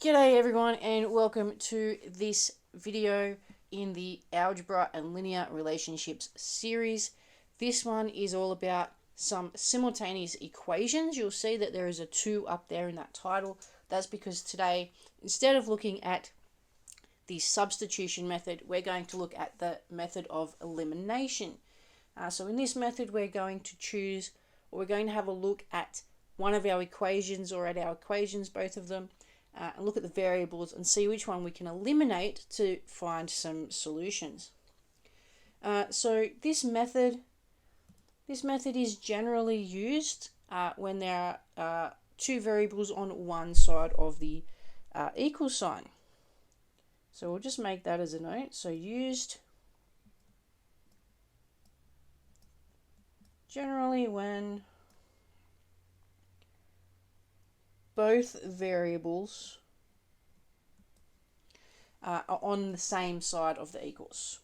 G'day everyone and welcome to this video in the Algebra and Linear Relationships series. This one is all about some simultaneous equations. You'll see that there is a 2 up there in that title. That's because today, instead of looking at the substitution method, we're going to look at the method of elimination. So in this method, we're going to have a look at one of our equations or at our equations, both of them, and look at the variables and see which one we can eliminate to find some solutions. So this method is generally used when there are two variables on one side of the equal sign. So we'll just make that as a note. So used generally when both variables are on the same side of the equals.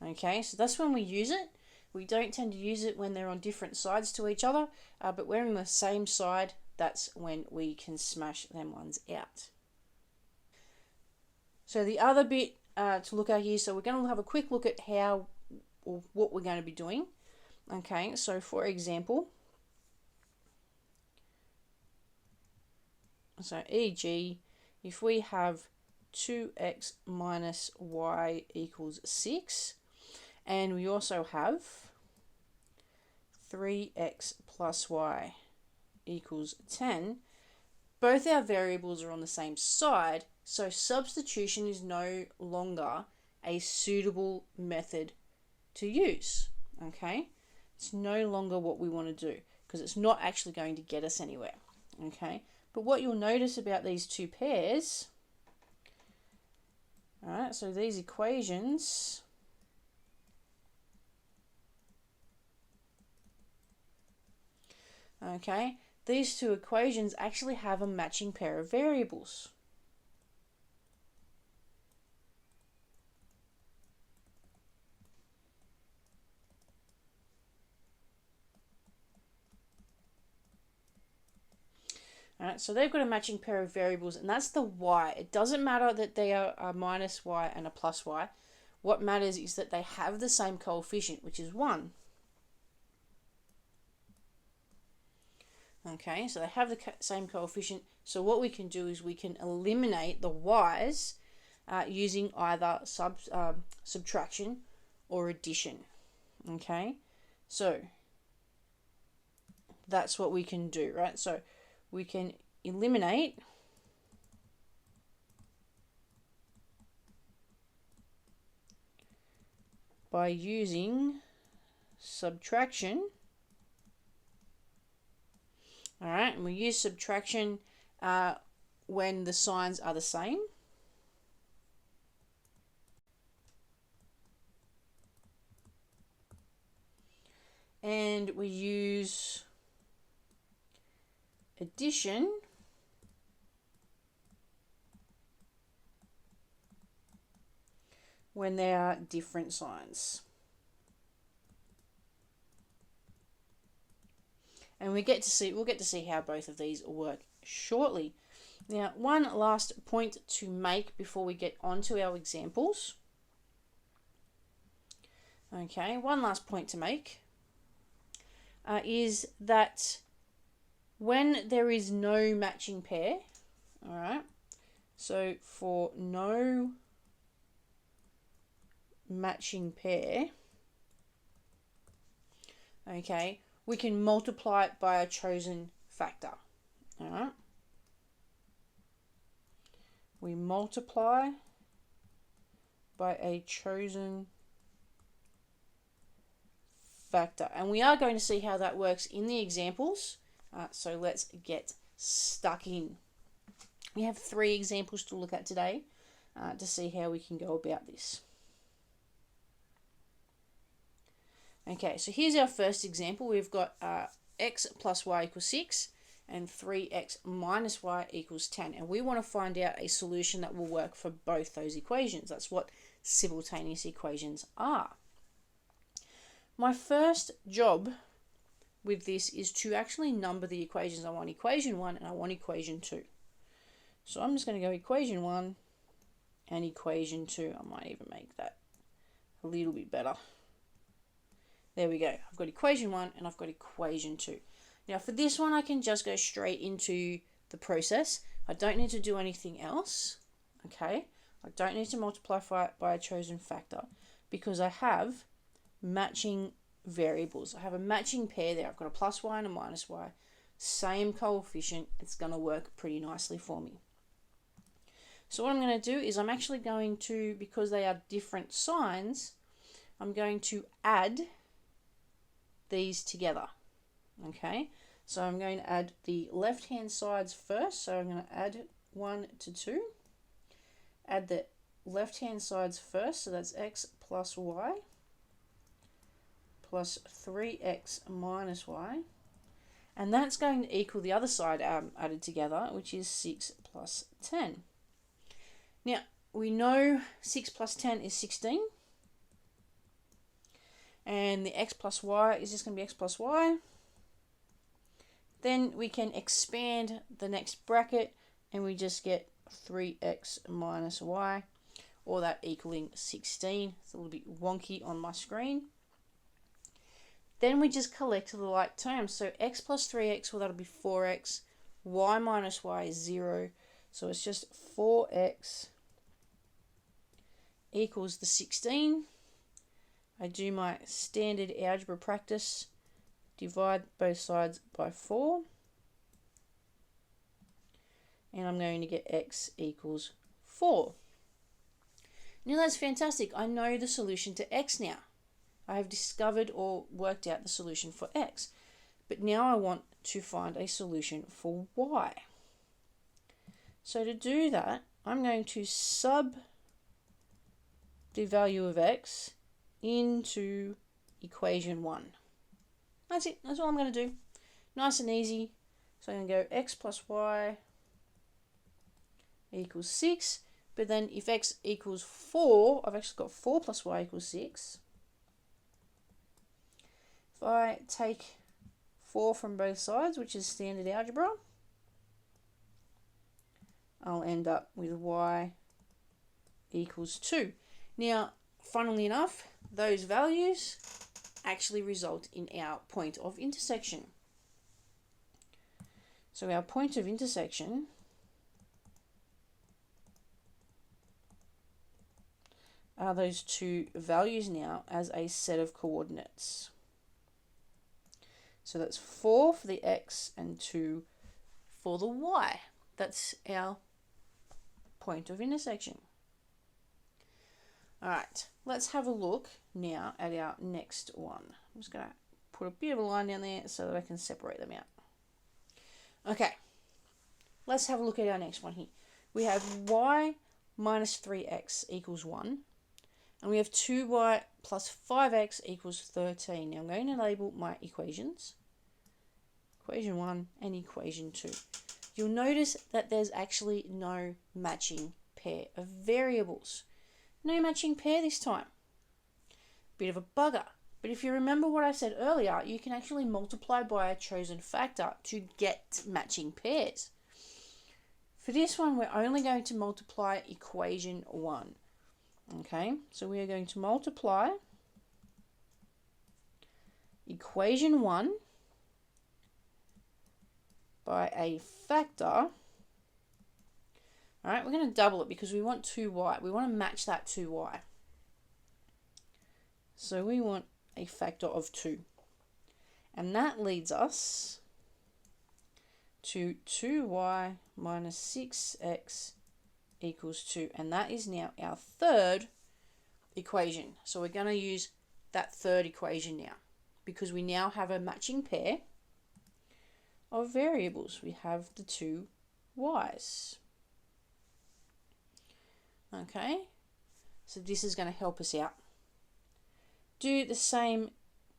Okay, so that's when we use it. We don't tend to use it when they're on different sides to each other, but we're on the same side. That's when we can smash them ones out. So the other bit to look at here, so we're going to have a quick look at how or what we're going to be doing. Okay, so for example, so e.g., if we have 2x minus y equals 6, and we also have 3x plus y equals 10, both our variables are on the same side, so substitution is no longer a suitable method to use. Okay, it's no longer what we want to do because it's not actually going to get us anywhere. Okay, but what you'll notice about these two pairs, all right, so these equations, okay, these two equations actually have a matching pair of variables. All right, so they've got a matching pair of variables, and that's the y. It doesn't matter that they are a minus y and a plus y. What matters is that they have the same coefficient, which is 1. Okay, so they have the same coefficient. So what we can do is we can eliminate the y's using either subtraction or addition. Okay, so that's what we can do, right? So we can eliminate by using subtraction. All right, and we use subtraction when the signs are the same. And we use addition when there are different signs. And we'll get to see how both of these work shortly. Now, one last point to make before we get on to our examples. Okay, one last point to make is that when there is no matching pair, all right, so for no matching pair, okay, we can multiply it by a chosen factor. All right, we multiply by a chosen factor, and we are going to see how that works in the examples. So let's get stuck in. We have 3 examples to look at today to see how we can go about this. Okay, so here's our first example. We've got x plus y equals 6, and 3x minus y equals 10. And we want to find out a solution that will work for both those equations. That's what simultaneous equations are. My first job with this is to actually number the equations. I want equation 1 and I want equation 2. So I'm just going to go equation 1 and equation 2. I might even make that a little bit better. There we go. I've got equation 1 and I've got equation 2. Now for this one, I can just go straight into the process. I don't need to do anything else. Okay. I don't need to multiply by a chosen factor because I have matching variables. I have a matching pair there. I've got a plus y and a minus y. Same coefficient. It's going to work pretty nicely for me. So what I'm going to do is I'm actually going to, because they are different signs, I'm going to add these together. Okay, so I'm going to add the left hand sides first. So I'm going to add 1 to 2. Add the left hand sides first. So that's x plus y plus 3x minus y. And that's going to equal the other side added together, which is 6 plus 10. Now, we know 6 plus 10 is 16. And the x plus y is just going to be x plus y. Then we can expand the next bracket and we just get 3x minus y, or that equaling 16. It's a little bit wonky on my screen. Then we just collect the like terms. So x plus 3x, well, that'll be 4x. Y minus y is 0. So it's just 4x equals the 16. I do my standard algebra practice. Divide both sides by 4. And I'm going to get x equals 4. Now that's fantastic. I know the solution to x now. I have discovered or worked out the solution for x. But now I want to find a solution for y. So to do that, I'm going to sub the value of x into equation 1. That's it. That's all I'm going to do. Nice and easy. So I'm going to go x plus y equals 6. But then if x equals 4, I've actually got 4 plus y equals 6. If I take 4 from both sides, which is standard algebra, I'll end up with y equals 2. Now, funnily enough, those values actually result in our point of intersection. So our point of intersection are those two values now as a set of coordinates. So that's 4 for the x and 2 for the y. That's our point of intersection. All right, let's have a look now at our next one. I'm just going to put a bit of a line down there so that I can separate them out. Okay, let's have a look at our next one here. We have y minus 3x equals 1. And we have 2y plus 5x equals 13. Now I'm going to label my equations. Equation 1 and equation 2. You'll notice that there's actually no matching pair of variables. No matching pair this time. Bit of a bugger. But if you remember what I said earlier, you can actually multiply by a chosen factor to get matching pairs. For this one, we're only going to multiply equation 1. Okay, so we are going to multiply equation 1 by a factor. All right, we're going to double it because we want 2y. We want to match that 2y. So we want a factor of 2. And that leads us to 2y minus 6x equals 2. And that is now our third equation. So we're going to use that third equation now because we now have a matching pair of variables. We have the two y's. Okay, so this is going to help us out. Do the same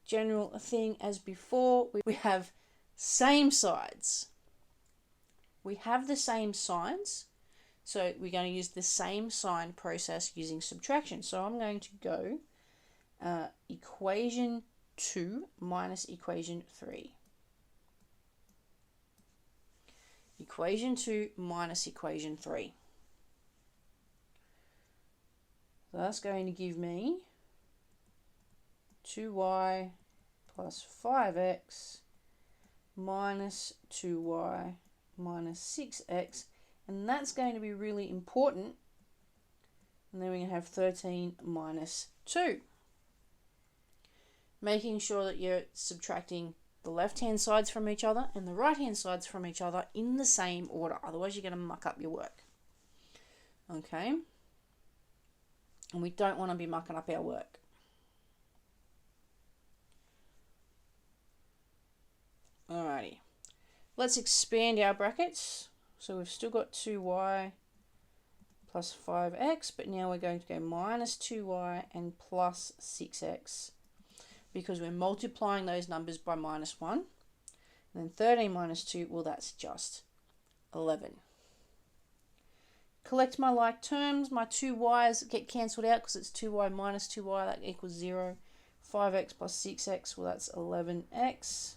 general thing as before. We have same sides. We have the same signs, so we're going to use the same sign process using subtraction. So I'm going to go equation 2 minus equation 3. Equation 2 minus equation 3. So that's going to give me 2y plus 5x minus 2y minus 6x, and that's going to be really important. And then we're going to have 13 minus 2. Making sure that you're subtracting the left-hand sides from each other and the right-hand sides from each other in the same order. Otherwise, you're going to muck up your work. Okay? And we don't want to be mucking up our work. Alrighty. Let's expand our brackets. So we've still got 2y plus 5x, but now we're going to go minus 2y and plus 6x, because we're multiplying those numbers by minus 1. And then 13 minus 2, well, that's just 11. Collect my like terms. My 2y's get cancelled out because it's 2y minus 2y. That equals 0. 5x plus 6x, well, that's 11x.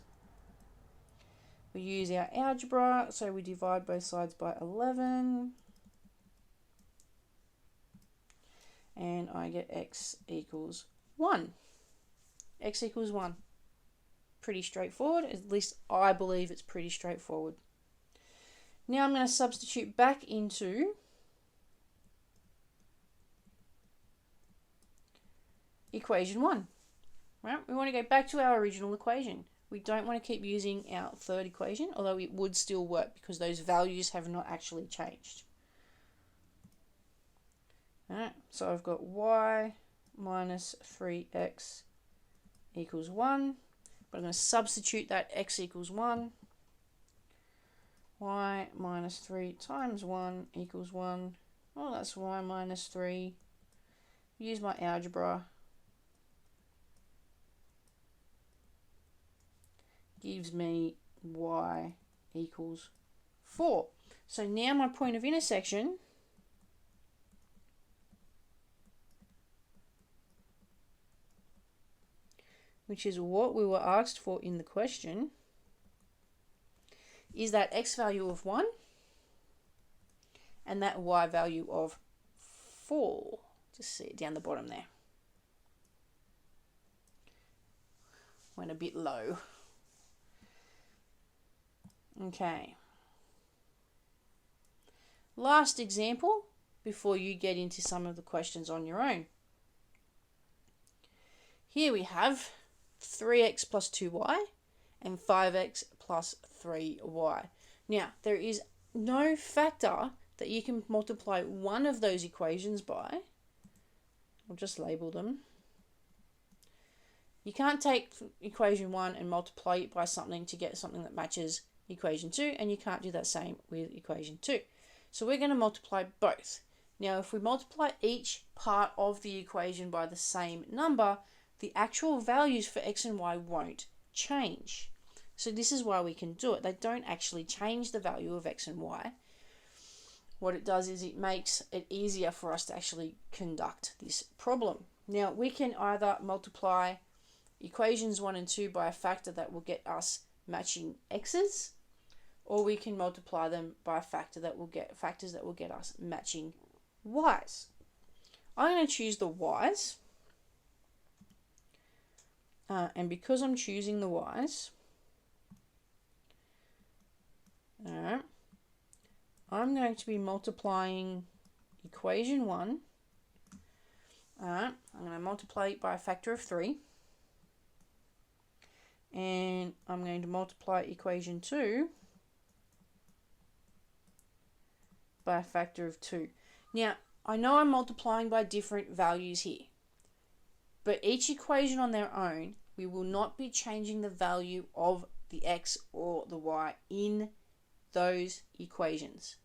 We use our algebra, so we divide both sides by 11. And I get x equals 1. X equals 1. Pretty straightforward. At least I believe it's pretty straightforward. Now I'm going to substitute back into equation 1. Right? We want to go back to our original equation. We don't want to keep using our third equation, although it would still work because those values have not actually changed. Alright, so I've got y minus 3x equals 1. But I'm going to substitute that x equals 1. Y minus 3 times 1 equals 1. Well, that's y minus 3. Use my algebra. Gives me y equals 4. So now my point of intersection which is what we were asked for in the question, is that x value of 1 and that y value of 4. Just see it down the bottom there. Went a bit low. Okay. Last example before you get into some of the questions on your own. Here we have 3x plus 2y and 5x plus 3y. Now, there is no factor that you can multiply one of those equations by. I'll just label them. You can't take equation 1 and multiply it by something to get something that matches equation 2, and you can't do that same with equation 2. So we're going to multiply both. Now, if we multiply each part of the equation by the same number, the actual values for x and y won't change. So this is why we can do it. They don't actually change the value of x and y. What it does is it makes it easier for us to actually conduct this problem. Now, we can either multiply equations 1 and 2 by a factor that will get us matching x's, or we can multiply them by a factors that will get us matching y's. I'm going to choose the y's. And because I'm choosing the y's, I'm going to be multiplying equation 1. I'm going to multiply it by a factor of 3. And I'm going to multiply equation 2 by a factor of 2. Now, I know I'm multiplying by different values here, but each equation on their own, we will not be changing the value of the x or the y in those equations.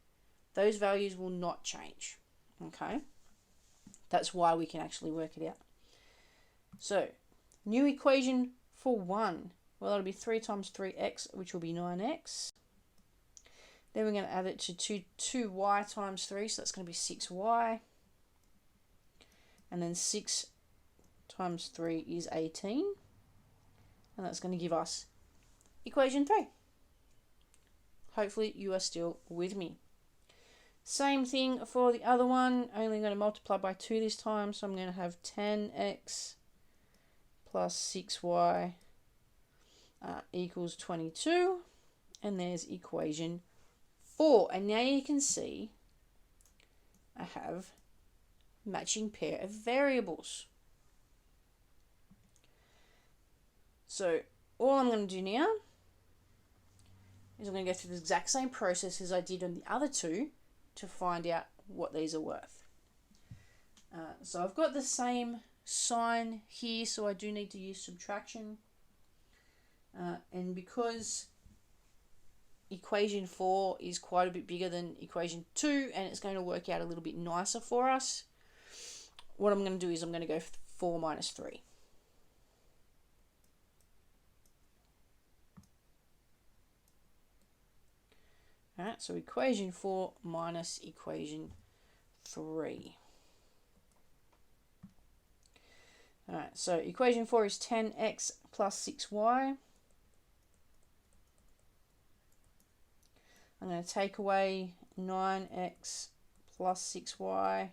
Those values will not change, okay? That's why we can actually work it out. So, new equation for 1, well, that'll be 3 times 3x, which will be 9x, Then we're going to add it to 2y times 3, so that's going to be 6y. And then 6 times 3 is 18. And that's going to give us equation 3. Hopefully you are still with me. Same thing for the other one, only going to multiply by 2 this time, so I'm going to have 10x plus 6y equals 22, and there's equation 4. And now you can see I have matching pair of variables. So all I'm going to do now is I'm going to go through the exact same process as I did on the other two to find out what these are worth. So I've got the same sign here, so I do need to use subtraction. And because equation 4 is quite a bit bigger than equation 2, and it's going to work out a little bit nicer for us, what I'm going to do is I'm going to go 4 minus 3. Alright, so equation 4 minus equation 3. Alright, so equation 4 is 10x plus 6y. I'm going to take away 9x plus 6y.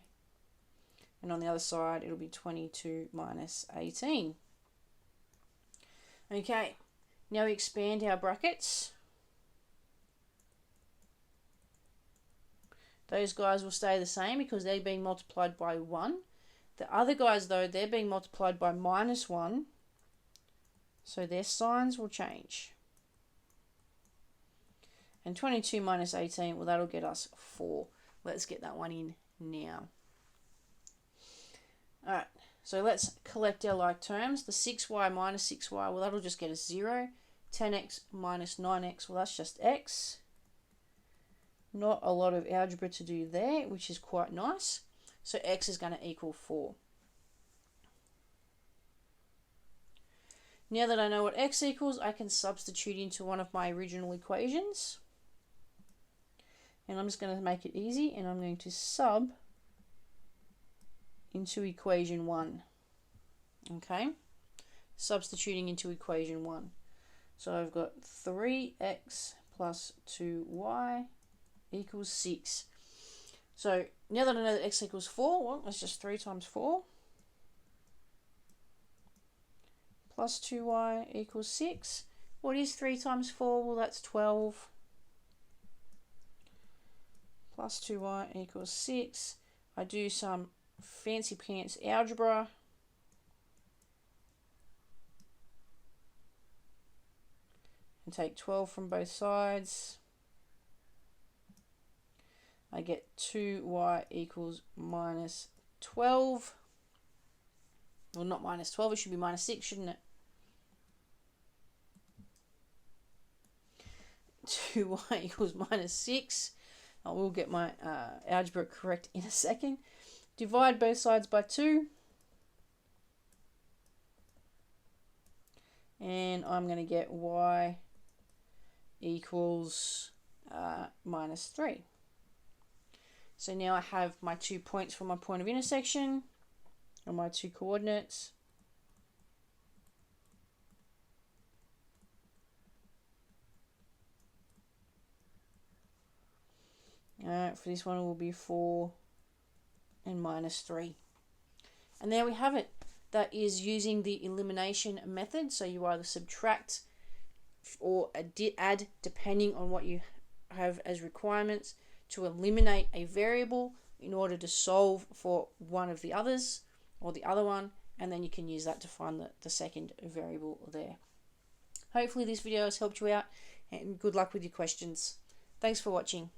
And on the other side, it'll be 22 minus 18. Okay, now we expand our brackets. Those guys will stay the same because they're being multiplied by 1. The other guys, though, they're being multiplied by minus 1. So their signs will change. And 22 minus 18, well, that'll get us 4. Let's get that one in now. Alright, so let's collect our like terms. The 6y minus 6y, well, that'll just get us 0. 10x minus 9x, well, that's just x. Not a lot of algebra to do there, which is quite nice. So x is going to equal 4. Now that I know what x equals, I can substitute into one of my original equations. And I'm just going to make it easy, and I'm going to sub into equation 1. Okay? Substituting into equation 1. So I've got 3x plus 2y equals 6. So now that I know that x equals 4, well, that's just 3 times 4 plus 2y equals 6. What is 3 times 4? Well, that's 12 plus 2y equals 6. I do some fancy pants algebra. And take 12 from both sides. I get 2y equals minus 12. Well, not minus 12, it should be minus 6, shouldn't it? 2y equals minus 6. I will get my algebra correct in a second. Divide both sides by 2. And I'm going to get y equals minus 3. So now I have my 2 points for my point of intersection, or my 2 coordinates. For this one it will be 4 and minus 3. And there we have it. That is using the elimination method. So you either subtract or add depending on what you have as requirements to eliminate a variable in order to solve for one of the others or the other one, and then you can use that to find the second variable there. Hopefully this video has helped you out, and good luck with your questions. Thanks for watching.